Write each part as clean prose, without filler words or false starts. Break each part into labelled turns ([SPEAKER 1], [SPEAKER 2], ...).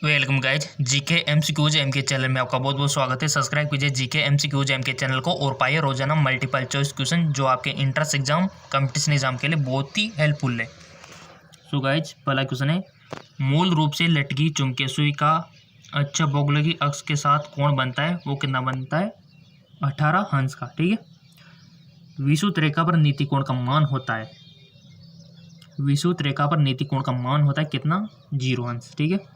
[SPEAKER 1] Welcome guys GK MCQs M के channel में आपका बहुत बहुत स्वागत है। सब्सक्राइब कीजिए जीके एमसीक्यूज एम के चैनल को और पाइए रोजाना मल्टीपल चॉइस क्वेश्चन जो आपके इंट्रेंस एग्जाम कंपटीशन एग्जाम के लिए बहुत ही हेल्पफुल है। सो गाइज पहला क्वेश्चन है, मूल रूप से लटकी चुंबकीय सुई का अच्छा भौगोलिक अक्ष के साथ कोण बनता है, वो कितना बनता है 18 अंश का। ठीक है। विषुवत रेखा पर नीति कोण का मान होता है, विषुवत रेखा पर नीति कोण का मान होता है कितना 0 अंश। ठीक है।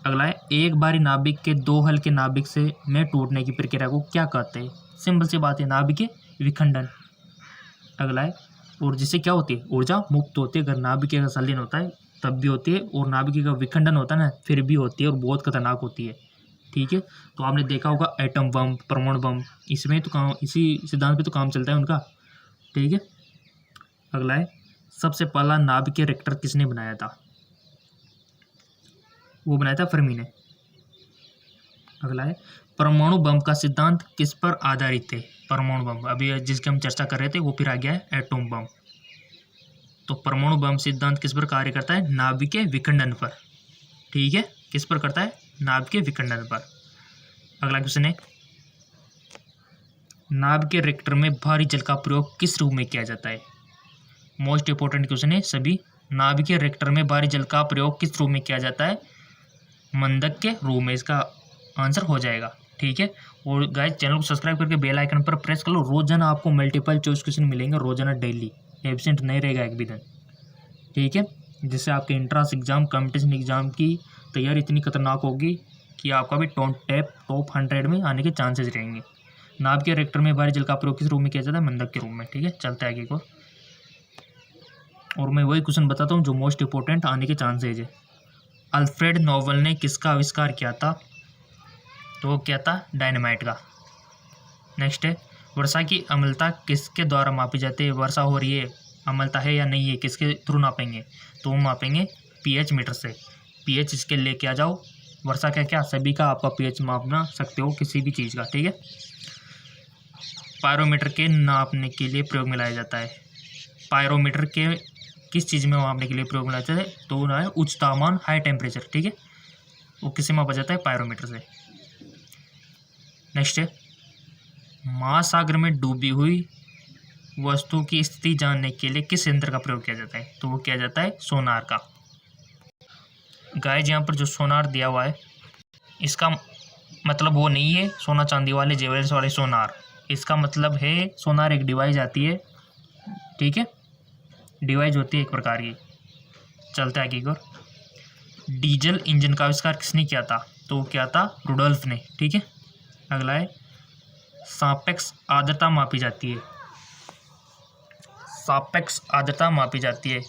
[SPEAKER 1] अगला है, एक बारी नाभिक के दो हल्के नाभिक से में टूटने की प्रक्रिया को क्या कहते हैं। सिंपल सी बात है, नाभिक के विखंडन। अगला है, और जिससे क्या होती है ऊर्जा मुक्त होती है। अगर नाभिक का संलीन होता है तब भी होती है, और नाभिक का विखंडन होता है ना फिर भी होती है, और बहुत खतरनाक होती है। ठीक है। तो आपने देखा होगा एटम बम, परमाणु बम, इसमें तो काम, इसी सिद्धांत पे तो काम चलता है उनका। ठीक है। अगला है, सबसे पहला नाभिक रिएक्टर किसने बनाया था, वो बनाया था फर्मी ने। अगला है, परमाणु बम का सिद्धांत किस पर आधारित है। परमाणु बम अभी जिसकी हम चर्चा कर रहे थे वो फिर आ गया है एटम बम। तो परमाणु बम सिद्धांत किस पर कार्य करता है, नाभिक के विखंडन पर। ठीक है, किस पर करता है, नाभिक के विखंडन पर। अगला क्वेश्चन है, नाभिक के रिएक्टर में भारी जल का प्रयोग किस रूप में किया जाता है। मोस्ट इंपोर्टेंट क्वेश्चन है सभी। नाभिक के रिएक्टर में भारी जल का प्रयोग किस रूप में किया जाता है, मंदक के रूप में इसका आंसर हो जाएगा। ठीक है। और गाइस चैनल को सब्सक्राइब करके बेल आइकन पर प्रेस कर लो। रोजाना आपको मल्टीपल चॉइस क्वेश्चन मिलेंगे, रोजाना डेली, एब्सेंट नहीं रहेगा एक भी दिन। ठीक है। जिससे आपके इंट्रांस एग्जाम, कंपटीशन एग्जाम की तैयारी इतनी खतरनाक होगी कि आपका भी टॉप 100 में आने के चांसेस रहेंगे। नाभिक के रिएक्टर में भारी जल का प्रयोग किस रूप में किया जाता है, मंदक के रूप में। ठीक है, चलता है आगे को। और मैं वही क्वेश्चन बताता हूँ जो मोस्ट इंपोर्टेंट आने के चांसेज है। अल्फ्रेड नोबल ने किसका आविष्कार किया था, तो वो क्या था, डायनामाइट का। नेक्स्ट है, वर्षा की अम्लता किसके द्वारा मापी जाती है। वर्षा हो रही है, अम्लता है या नहीं है, किसके थ्रू नापेंगे, तो वो मापेंगे पीएच मीटर से। पीएच इसके लेके आ जाओ। वर्षा का क्या, सभी का आपका पीएच मापना सकते हो किसी भी चीज़ का। ठीक है। पायरोमीटर के नापने के लिए प्रयोग में लाया जाता है। पायरोमीटर के किस चीज़ में मापने के लिए प्रयोग में लाया जाता है, तो वो है उच्च तापमान, हाई टेम्परेचर। ठीक है, वो किससे मापा जाता है, पायरोमीटर से। नेक्स्ट है, महासागर में डूबी हुई वस्तु की स्थिति जानने के लिए किस यंत्र का प्रयोग किया जाता है, तो वो किया जाता है सोनार का। गाइस यहाँ पर जो सोनार दिया हुआ है इसका मतलब वो नहीं है सोना चांदी वाले ज्वेलर्स वाले सोनार। इसका मतलब है सोनार एक डिवाइस आती है। ठीक है, डिवाइस होती है एक प्रकार की। चलता है आगे की ओर। डीजल इंजन का आविष्कार किसने किया था, तो वो क्या था, रुडोल्फ ने। ठीक है। अगला है, सापेक्ष आर्द्रता मापी जाती है। सापेक्ष आर्द्रता मापी जाती है,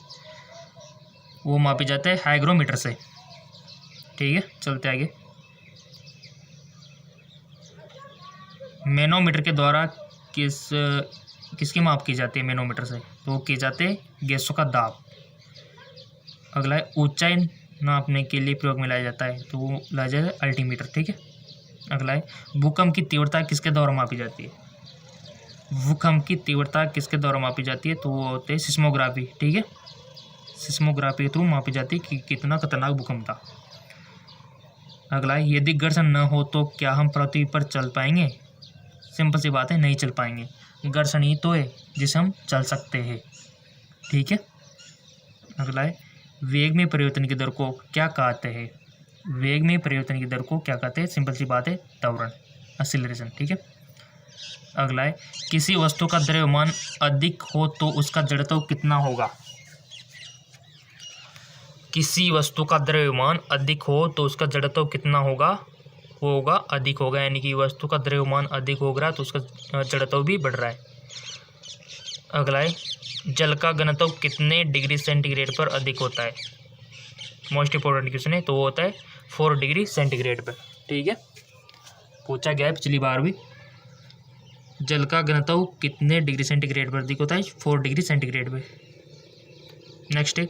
[SPEAKER 1] वो मापी जाता है हाइग्रोमीटर से। ठीक है, चलते आगे। मैनोमीटर के द्वारा किसकी माप की जाती है, मैनोमीटर से, तो वो किए जाते हैं गैसों का दाब। अगला है, ऊंचाई नापने के लिए प्रयोग में लाया जाता है, तो वो लाया जाता है अल्टीमीटर। ठीक है। अगला है, भूकंप की तीव्रता किसके द्वारा मापी जाती है। भूकंप की तीव्रता किसके द्वारा मापी जाती है, तो वो होते हैं सिस्मोग्राफी। ठीक है, सिस्मोग्राफी के थ्रू मापी जाती है कि कितना खतरनाक भूकंप था। अगला है, यदि घर्षण न हो तो क्या हम पृथ्वी पर चल पाएंगे। सिंपल सी बात है, नहीं चल पाएंगे। घर्षण ही तो है जिसे हम चल सकते हैं। ठीक है। अगला है, वेग में परिवर्तन की दर को क्या कहते हैं। वेग में परिवर्तन की दर को क्या कहते हैं, सिंपल सी बात है, त्वरण, एक्सीलरेशन। ठीक है। अगला है, किसी वस्तु का द्रव्यमान अधिक हो तो उसका जड़त्व कितना होगा। किसी वस्तु का द्रव्यमान अधिक हो तो उसका जड़त्व कितना होगा, वो होगा अधिक होगा। यानी कि वस्तु का द्रव्यमान अधिक हो रहा है तो उसका जड़त्व भी बढ़ रहा है। अगला है, जल का घनत्व कितने डिग्री सेंटीग्रेड पर अधिक होता है। मोस्ट इंपोर्टेंट क्वेश्चन है, तो वो होता है 4 डिग्री सेंटीग्रेड पर। ठीक है, पूछा गया है पिछली बार भी। जल का घनत्व कितने डिग्री सेंटीग्रेड पर अधिक होता है, 4 डिग्री सेंटीग्रेड पर। नेक्स्ट है,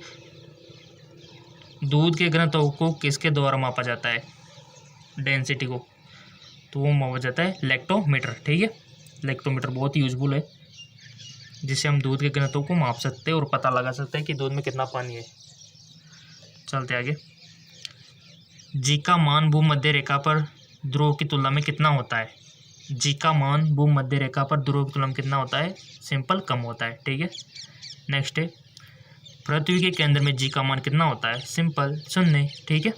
[SPEAKER 1] दूध के घनत्व को किसके द्वारा मापा जाता है, डेंसिटी को, तो वो मापा जाता है लैक्टोमीटर। ठीक है, लैक्टोमीटर बहुत ही यूजफुल है, जिससे हम दूध के घनत्व को माप सकते हैं और पता लगा सकते हैं कि दूध में कितना पानी है। चलते आगे। जी का मान भूमध्य रेखा पर ध्रुव की तुलना में कितना होता है? जी का मान भूमध्य रेखा पर ध्रुव की तुलना में कितना होता है? सिंपल, कम होता है। ठीक है, नेक्स्ट है पृथ्वी के केंद्र में जी का मान कितना होता है? सिंपल, 0। ठीक है,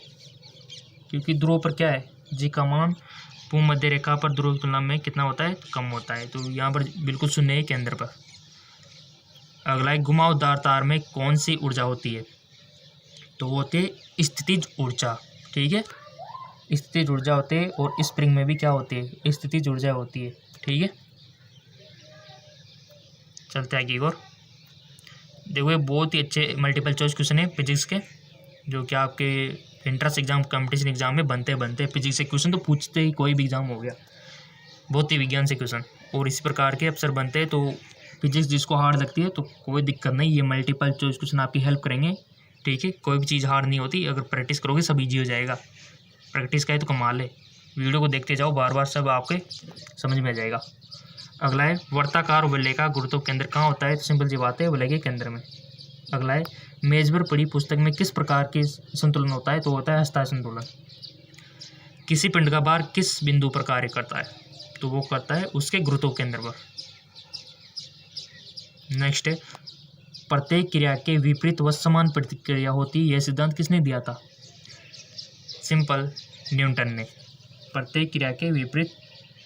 [SPEAKER 1] क्योंकि ध्रुव पर क्या है, जी का मान भूमध्य रेखा पर ध्रुव की तुलना में कितना होता है? कम होता है, तो यहाँ पर बिल्कुल 0 है केंद्र पर। अगला है घुमावदार तार में कौन सी ऊर्जा होती है? तो वो होती है स्थितिज ऊर्जा। ठीक है, स्थितिज ऊर्जा होती है, और स्प्रिंग में भी क्या होती है? स्थितिज ऊर्जा होती है। ठीक है, चलते आगे और देखो, ये बहुत ही अच्छे मल्टीपल चॉइस क्वेश्चन है फिजिक्स के, जो कि आपके इंट्रेंस एग्जाम, कंपटीशन एग्जाम में बनते फिजिक्स से क्वेश्चन तो पूछते ही, कोई भी एग्जाम हो गया, भौतिक विज्ञान से क्वेश्चन और इस प्रकार के अवसर बनते हैं। तो फिजिक्स जिसको हार्ड लगती है तो कोई दिक्कत नहीं, ये मल्टीपल चॉइस क्वेश्चन आपकी हेल्प करेंगे। ठीक है, कोई भी चीज़ हार्ड नहीं होती, अगर प्रैक्टिस करोगे सब ईजी हो जाएगा। प्रैक्टिस का है तो कमाल है, वीडियो को देखते जाओ बार बार, सब आपके समझ में आ जाएगा। अगला है वर्ताकार वलय का गुरुत्व केंद्र कहाँ होता है? तो सिंपल सी बात है, वलय के केंद्र में। अगला है मेज पर पड़ी पुस्तक में किस प्रकार के संतुलन होता है? तो होता है हस्ताय संतुलन। किसी पिंड का भार किस बिंदु पर कार्य करता है? तो वो करता है उसके गुरुत्व केंद्र पर। नेक्स्ट है प्रत्येक क्रिया के विपरीत व समान प्रतिक्रिया होती है, यह सिद्धांत किसने दिया था? सिंपल, न्यूटन ने। प्रत्येक क्रिया के विपरीत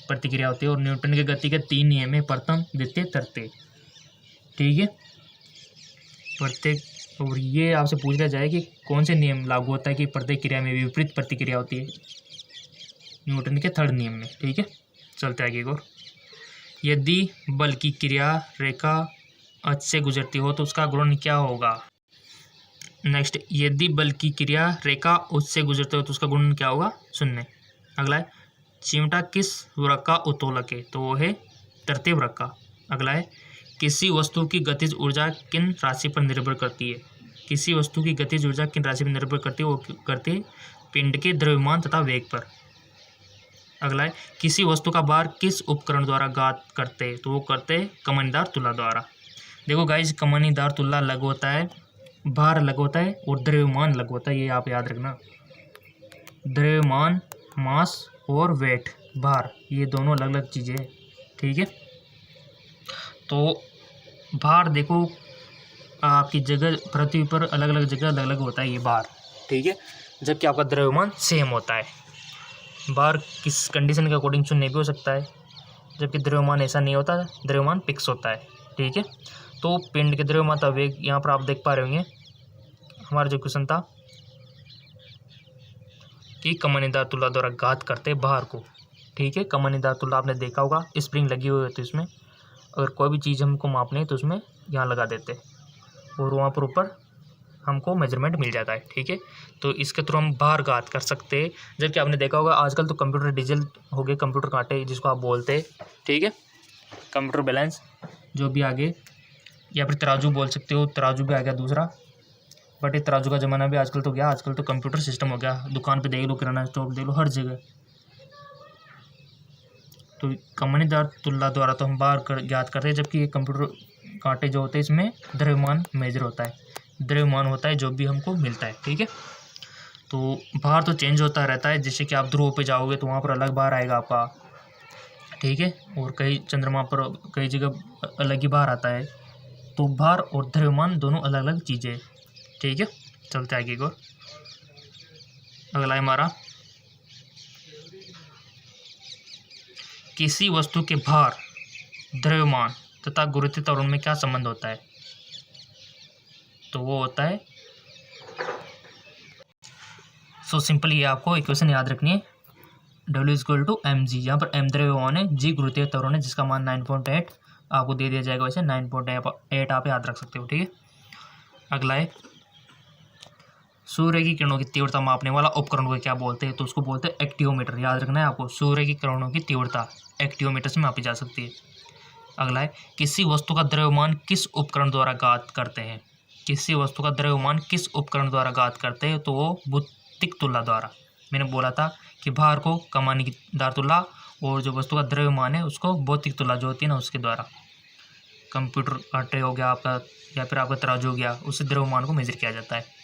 [SPEAKER 1] प्रतिक्रिया होती है, और न्यूटन के गति के 3 नियम है, प्रथम, द्वितीय, तृतीय। ठीक है, प्रत्येक, और ये आपसे पूछ लिया जाए कि कौन से नियम लागू होता है कि प्रत्येक क्रिया में विपरीत प्रतिक्रिया होती है? न्यूटन के 3rd नियम में। ठीक है, चलते आगे और यदि बल की क्रिया रेखा अक्ष से गुजरती हो तो उसका गुणन क्या होगा? नेक्स्ट, यदि बल की क्रिया रेखा अक्ष से गुजरते हो तो उसका गुणन क्या होगा? 0। अगला है चिमटा किस वृत्त का उत्तोलक है? तो वो है तृतीय वृत्त का। अगला है किसी वस्तु की गतिज ऊर्जा किन राशि पर निर्भर करती है? किसी वस्तु की गतिज ऊर्जा किन राशि पर निर्भर करती है? वो करती है पिंड के द्रव्यमान तथा वेग पर। अगला है किसी वस्तु का भार किस उपकरण द्वारा ज्ञात करते हैं? तो वो करते हैं कमानीदार तुला द्वारा। देखो गाइस, कमानीदार तुला अलग होता है, भार अलग होता है, और द्रव्यमान अलग होता है, ये आप याद रखना। द्रव्यमान, मास, और वेट, भार, ये दोनों अलग अलग चीज़ें हैं। ठीक है, तो भार देखो आपकी जगह पृथ्वी पर अलग अलग जगह अलग अलग होता है ये भार। ठीक है, जबकि आपका द्रव्यमान सेम होता है। भार किस कंडीशन के अकॉर्डिंग शून्य भी हो सकता है, जबकि द्रव्यमान ऐसा नहीं होता, द्रव्यमान फिक्स होता है। ठीक है, तो पिंड के द्रव्यमान का वेग यहाँ पर आप देख पा रहे होंगे, हमारा जो क्वेश्चन था कि कमानीदार तुला द्वारा घात करते भार को। ठीक है, कमानीदार तुला आपने देखा होगा, स्प्रिंग लगी हुई होती है इसमें, अगर कोई भी चीज़ हमको मापनी है तो उसमें यहाँ लगा देते और वहाँ पर ऊपर हमको मेजरमेंट मिल जाता है। ठीक है, तो इसके थ्रू हम भार घात कर सकते हैं। जबकि आपने देखा होगा आजकल तो कंप्यूटर डिजिटल हो गए, कंप्यूटर कांटे जिसको आप बोलते हैं। ठीक है, कंप्यूटर बैलेंस जो भी आगे, या फिर तराजू बोल सकते हो, तराजू भी आ गया दूसरा, बट ये तराजू का ज़माना भी आजकल तो गया, आजकल तो कंप्यूटर सिस्टम हो गया, दुकान पे देख लो, किराना स्टोर देख लो, हर जगह। तो कमानीदार तुला द्वारा तो हम भार ज्ञात करते हैं, जबकि ये कंप्यूटर कांटे जो होते हैं इसमें द्रव्यमान मेजर होता है, द्रव्यमान होता है जो भी हमको मिलता है। ठीक है, तो भार तो चेंज होता रहता है, जैसे कि आप ध्रुव पे जाओगे तो वहाँ पर अलग भार आएगा आपका। ठीक है, और कई चंद्रमा पर कई जगह अलग ही भार आता है। तो भार और द्रव्यमान दोनों अलग अलग चीज़ें। ठीक है, चलते आगे को। अगला है हमारा किसी वस्तु के भार, द्रव्यमान तथा गुरुत्वीय त्वरण में क्या संबंध होता है? तो वो होता है, सो सिंपल ये आपको इक्वेशन याद रखनी है, W=mg, यहाँ पर m द्रव्यमान है, g गुरुत्वीय त्वरण है, जिसका मान 9.8 आपको दे दिया जाएगा, वैसे 9.8 आप याद रख सकते हो। ठीक है, अगला है सूर्य की किरणों की तीव्रता मापने वाला उपकरण को क्या बोलते हैं? तो उसको बोलते हैं एक्टियोमीटर। याद रखना है आपको, सूर्य की किरणों की तीव्रता एक्टियोमीटर से मापी जा सकती है। अगला है किसी वस्तु का द्रव्यमान किस उपकरण द्वारा ज्ञात करते हैं? किसी वस्तु का द्रव्यमान किस उपकरण द्वारा ज्ञात करते हैं? तो वो भौतिक तुला द्वारा। मैंने बोला था कि भार को कमानीदार तुला, और जो वस्तु का द्रव्यमान है उसको भौतिक तुला जो होती है ना उसके द्वारा। कंप्यूटर कांटे हो गया आपका, या फिर आपका तराजू हो गया, उससे द्रव्यमान को मेजर किया जाता है।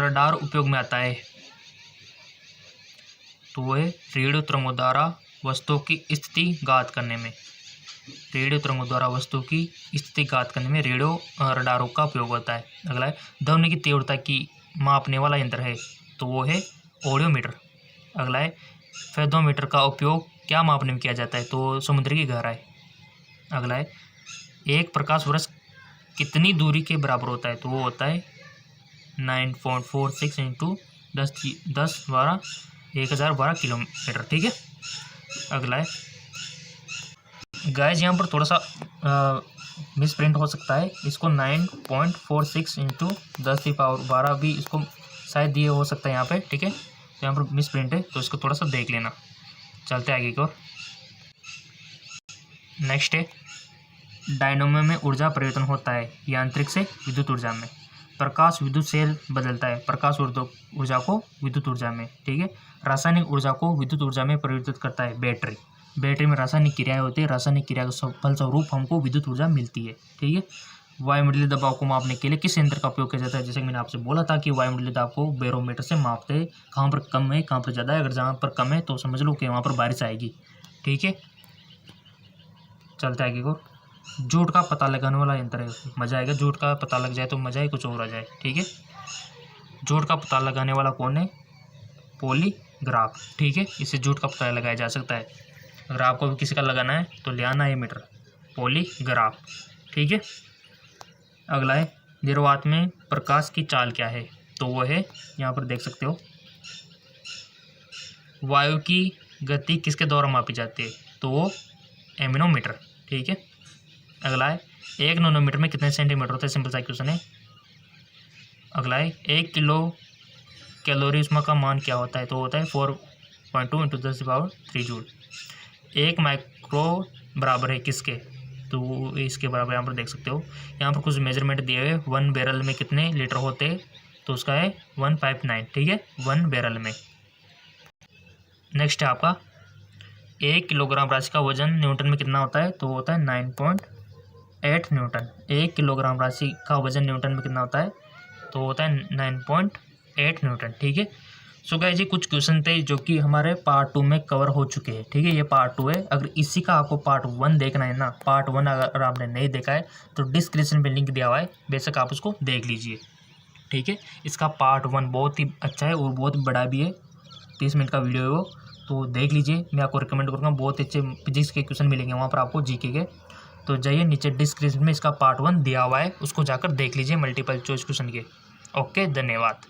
[SPEAKER 1] रडार उपयोग में आता है तो वो है रेडियो तरंगों द्वारा वस्तुओं की स्थिति ज्ञात करने में। रेडियो तरंगों द्वारा वस्तु की स्थिति ज्ञात करने में रेडियो रडारों का उपयोग होता है। अगला है ध्वनि की तीव्रता की मापने वाला यंत्र है, तो वो है ऑडियोमीटर। अगला है फेथोमीटर का उपयोग क्या मापने में किया जाता है, तो समुद्र की गहराई। अगला है एक प्रकाश वर्ष कितनी दूरी के बराबर होता है, तो वो होता है 9.46 इंटू 1012 किलोमीटर। ठीक है। अगला है गाइस, यहाँ पर थोड़ा सा मिस प्रिंट हो सकता है, इसको 9.46 इंटू 1012 भी इसको शायद दिए हो सकता है यहाँ पे। ठीक है, तो यहाँ पर मिस प्रिंट है, तो इसको थोड़ा सा देख लेना। चलते आगे की ओर। नेक्स्ट है डायनोमो में ऊर्जा परिवर्तन होता है यांत्रिक से विद्युत ऊर्जा में। प्रकाश विद्युत से बदलता है प्रकाश ऊर्जा को विद्युत ऊर्जा में। ठीक है। रासायनिक ऊर्जा को विद्युत ऊर्जा में परिवर्तित करता है बैटरी। बैटरी में रासायनिक क्रियाएं होती है, रासायनिक क्रिया के फलस्वरूप हमको विद्युत ऊर्जा मिलती है। ठीक है। वायुमंडलीय दबाव को मापने के लिए किस यंत्र का उपयोग किया जाता है, जैसे कि मैंने आपसे बोला था कि वायुमंडलीय दबाव को बैरोमीटर से मापते हैं, कहाँ पर कम है कहाँ पर ज़्यादा है। अगर जहाँ पर कम है तो समझ लो कि वहाँ पर बारिश आएगी। ठीक है। चलते आगे को। झूठ का पता लगाने वाला यंत्र है, मजा आएगा। झूठ का पता लग जाए तो मजा ही कुछ और आ जाए। ठीक है। झूठ का पता लगाने वाला कौन है, पॉलीग्राफ। ठीक है, इससे झूठ का पता लगाया जा सकता है। अगर आपको भी किसी का लगाना है तो ले आना है मीटर, पॉलीग्राफ। ठीक है। अगला है निर्वात में प्रकाश की चाल क्या है, तो वो है यहाँ पर देख सकते हो, वायु की गति किसके द्वारा मापी जाती है, तो वो एमोनोमीटर। ठीक है। अगला है 1 नैनोमीटर में कितने सेंटीमीटर होते हैं, सिंपल सा क्वेश्चन है। अगला है 1 किलो कैलोरी उसमें का मान क्या होता है, तो होता है 4.2 इंटू 10³ जूल। 1 माइक्रो बराबर है किसके, तो इसके बराबर यहाँ पर देख सकते हो। यहाँ पर कुछ मेजरमेंट दिए हुए, 1 बैरल में कितने लीटर होते हैं, तो उसका है 159। ठीक है, 1 बैरल में। नेक्स्ट है आपका 1 किलोग्राम राशि का वजन न्यूटन में कितना होता है, तो होता है 9.8 न्यूटन। 1 किलोग्राम राशि का वजन न्यूटन में कितना होता है, तो होता है 9.8 न्यूटन। ठीक है। सो गाइस, ये कुछ क्वेश्चन थे जो कि हमारे पार्ट 2 में कवर हो चुके हैं। ठीक है, ये पार्ट 2 है। अगर इसी का आपको पार्ट 1 देखना है ना, पार्ट 1 अगर आपने नहीं देखा है तो डिस्क्रिप्शन में लिंक दिया हुआ है, बेशक आप उसको देख लीजिए। ठीक है। इसका पार्ट 1 बहुत ही अच्छा है और बहुत बड़ा भी है, 30 मिनट का वीडियो है वो, तो देख लीजिए। मैं आपको रिकमेंड करूँगा, बहुत अच्छे फिजिक्स के क्वेश्चन मिलेंगे वहाँ पर आपको, जीके के। तो जाइए, नीचे डिस्क्रिप्शन में इसका पार्ट 1 दिया हुआ है, उसको जाकर देख लीजिए, मल्टीपल चॉइस क्वेश्चन के। ओके, धन्यवाद।